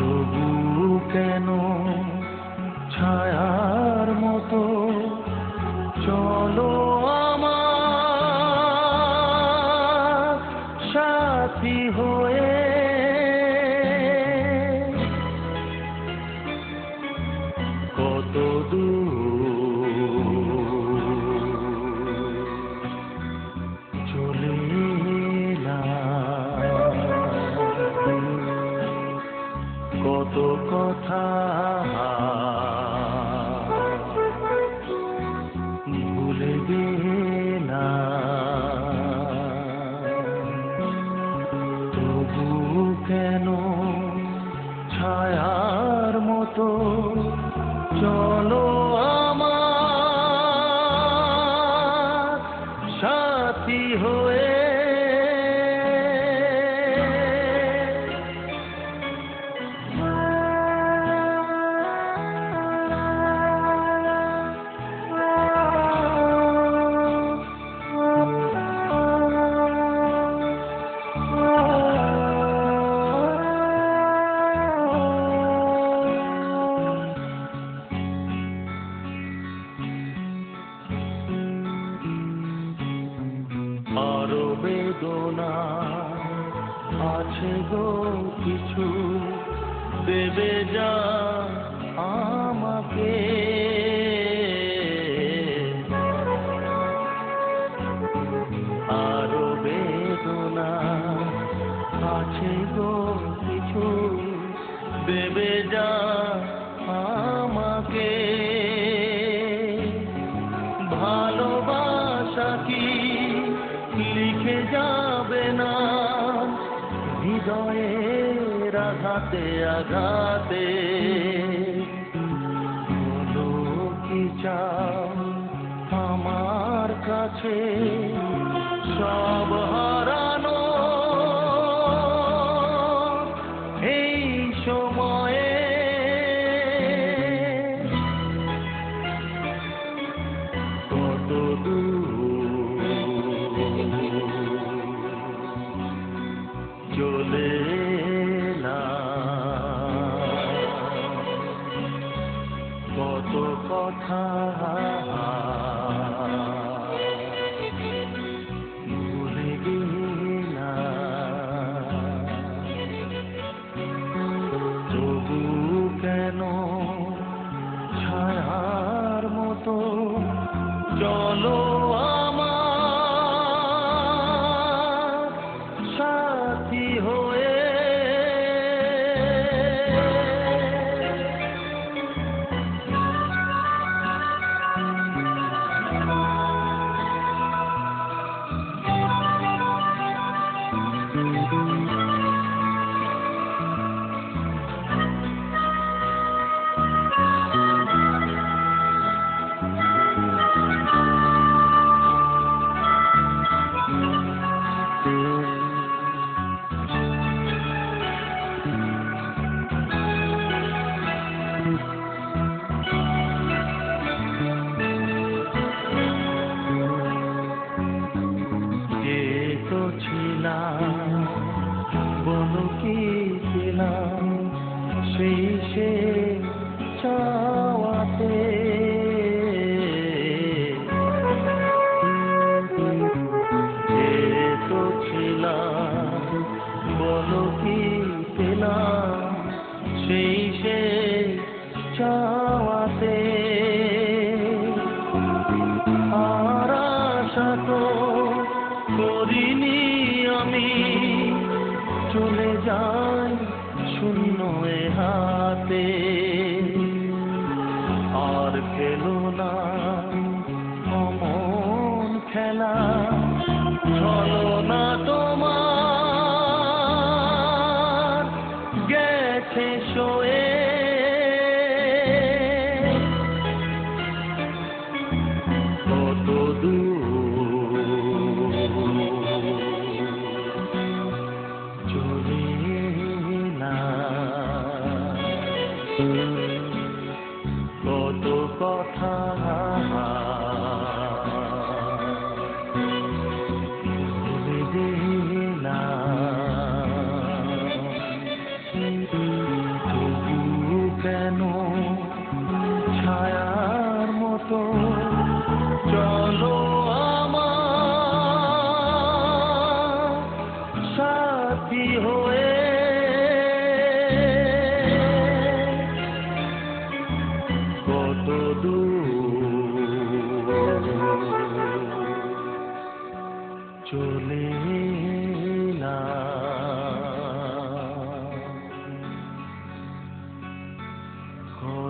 তবু কেন ছায়ার মতো চলো আমার সাথী হয়ে, কত দূর চলে এলাম, কত কথা ভুলে গেলাম। তবু কেন ছায়ার মতো চলো আমার সাথী হয়ে, আরো বেদনা আছে গো কিছু, দেবে যা আমাকে, আরো বেদনা আছে গো কিছু, দেবে যা আমাকে। ভালোবাসা কি লিখে যাবে না হৃদয়ের আঘাতে আঘাতে? বলো কি চাও আমার কাছে সব হারানো এই সময়ে? কত দূর চলে এলাম, কত কথা ভুলে গেলাম। তবু কেন ছায়ার মতো চলো আমার সাথী হয়ে, বলো কি ছিলাম সেই সে চাওয়াতে? যে তো ছিলাম বলো কি পেলাম সেই সে চাওয়াতে? আর আশা তো করিনি আমি চলে যাই শূন্য এ হাতে, আর খেলো না অমন খেলা চলো না তোমার গেছে শোয়ে। কত দূর চলে এলাম, কত কথা ভুলে গেলাম।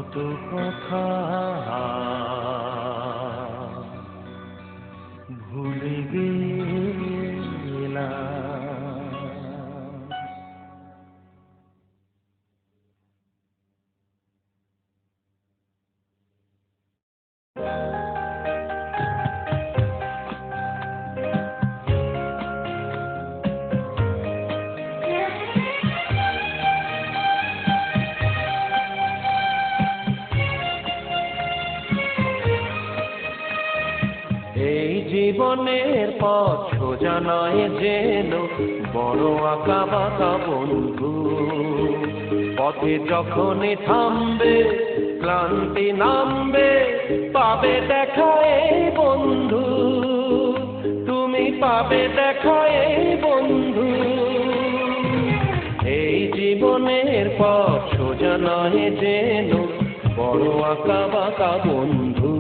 কত কথা ভুলে গেলাম। এই জীবনের পথ সোজা নয় যেন, বড় আঁকা বাঁকা বন্ধু। পথে যখনই থামবে, ক্লান্তি নামবে, পাবে দেখা এই বন্ধু, তুমি পাবে দেখা এই বন্ধু। এই জীবনের পথ সোজা নয় যেন, বড় আঁকা বাঁকা বন্ধু।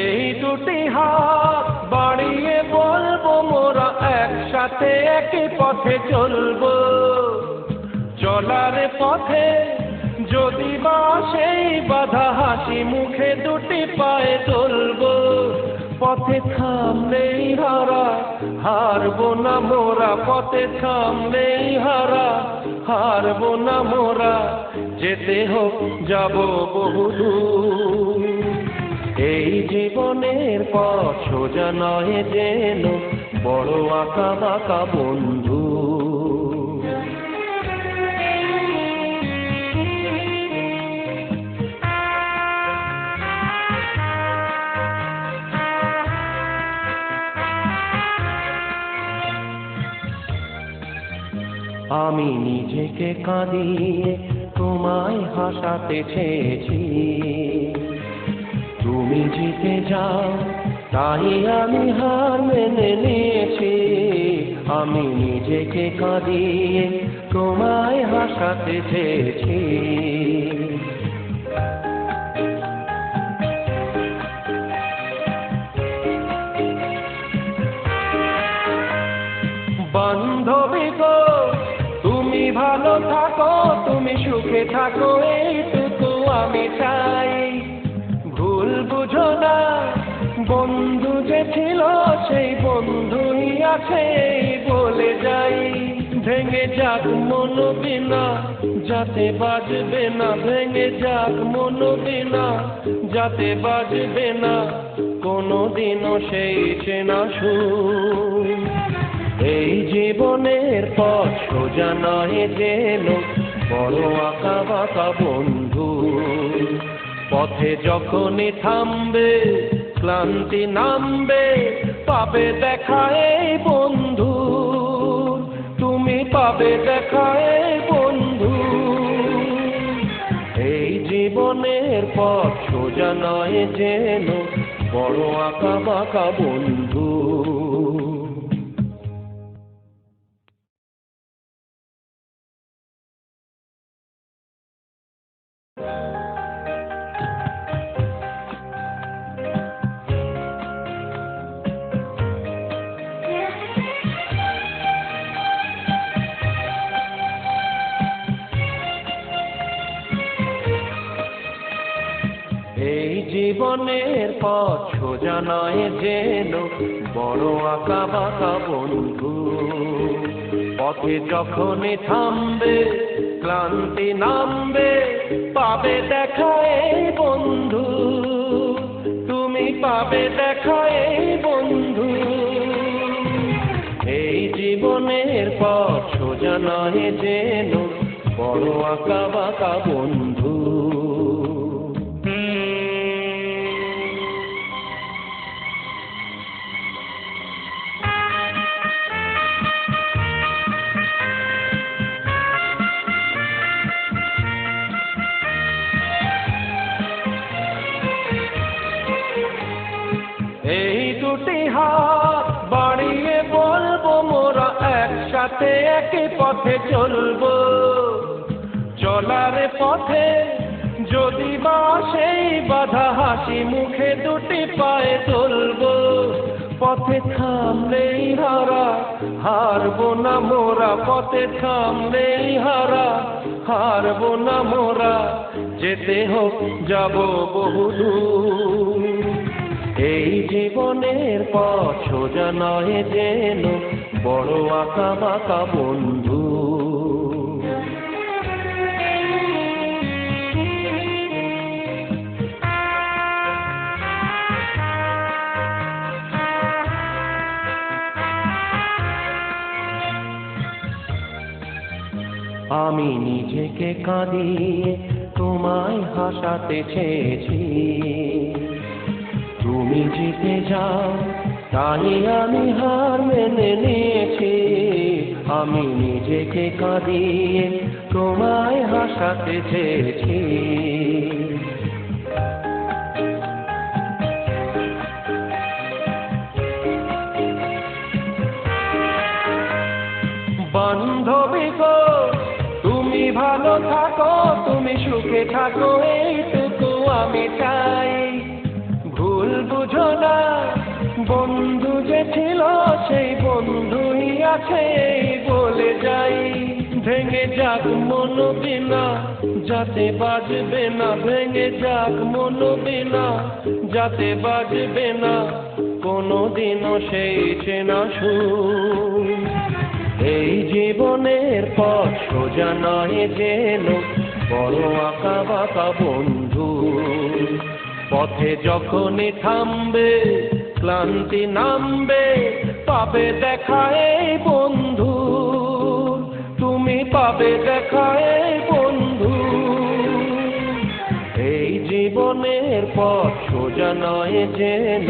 এই দুটি হাত বাড়িয়ে বলবো মোরা একসাথে একই পথে চলবো। চলার পথে যদি বা সেই বাধা, হাসি মুখে দুটি পায়ে চলবো। পথে থামলেই হারা, হারবো না মোরা। পথে থামলেই হারা, হারবো না মোরা। যেতে হোক যাবো বহুদূর। এই জীবনের পথ সোজা নয় যেন, বড় আঁকা বাঁকা বন্ধু। আমি নিজেকে কাঁদিয়ে তোমায় হাসাতে চেয়েছি, তুমি জিতে যাও তাই আমি হার মেনে নিয়েছি। আমি নিজেকে কাঁদিয়ে তোমায় হাসাতে চেয়েছি। বান্ধবী গো, তুমি ভালো থাকো, তুমি সুখে থাকো, এইটুকু আমি চাই। ভুল বুঝো না, বন্ধু যে ছিল সেই বন্ধুই আছে বলে যাই। ভেঙে যাক মন বিনা যাতে বাজবে না, ভেঙে যাক মন বিনা যাতে বাজবে না কোনোদিনও সেই চেনা সুর। এই জীবনের পথ সোজা নয় যেন, বড় আঁকা বাঁকা বন্ধু। পথে যখনই থামবে, ক্লান্তি নামবে, পাবে দেখা এই বন্ধু, তুমি পাবে দেখা এই বন্ধু। এই জীবনের পথ সোজা নয় যেন, বড় আঁকা বাঁকা বন্ধু। এই জীবনের পথ সোজা নয় যেন, বড় আঁকা বাঁকা বন্ধু। পথে যখনই থামবে, ক্লান্তি নামবে, পাবে দেখা এই বন্ধু, তুমি পাবে দেখা এই বন্ধু। এই জীবনের পথ সোজা নয় যেন, বড় আঁকা বাঁকা বন্ধু। এই দুটি হাত বাড়িয়ে বলবো মোরা একসাথে একই পথে চলবো, চলার পথে যদি বা সেই বাধা হাসি মুখে দুটি পায়ে তুলবো। পথে থামলেই হারা, হারবো না মোরা, পথে থামলেই হারা, হারবো না মোরা, যেতে হোক যাব বহুদূর। এই জীবনের পথ সোজা নয় যেন, বড় আঁকা বাঁকা বন্ধু। আমি নিজেকে কাঁদিয়ে তোমায় হাসাতে চেয়েছি, তুমি জিতে যাও তাই আমি হার মেনে নিয়েছি। আমি নিজেকে কাঁদিয়ে তোমায় হাসাতে চেয়েছি। বান্ধবী গো তুমি ভালো থাকো, তুমি সুখে থাকো, এইটুকু আমি চাই। ভুল বুঝো না, বন্ধু যে ছিল সেই বন্ধুই আছে এই বলে যাই। ভেঙে যাক মন বিনা যাতে বাজবে না, ভেঙে যাক মন বিনা যাতে বাজবে না কোনোদিনও সেই চেনা সুর। এই জীবনের পথ সোজা নয় যেন, বড় আঁকা বাঁকা বন্ধু। পথে যখনই থামবে ক্লান্তি নামবে, পাবে দেখা এই বন্ধু, তুমি পাবে দেখা এই বন্ধু। এই জীবনের পথ সোজা নয় যেন।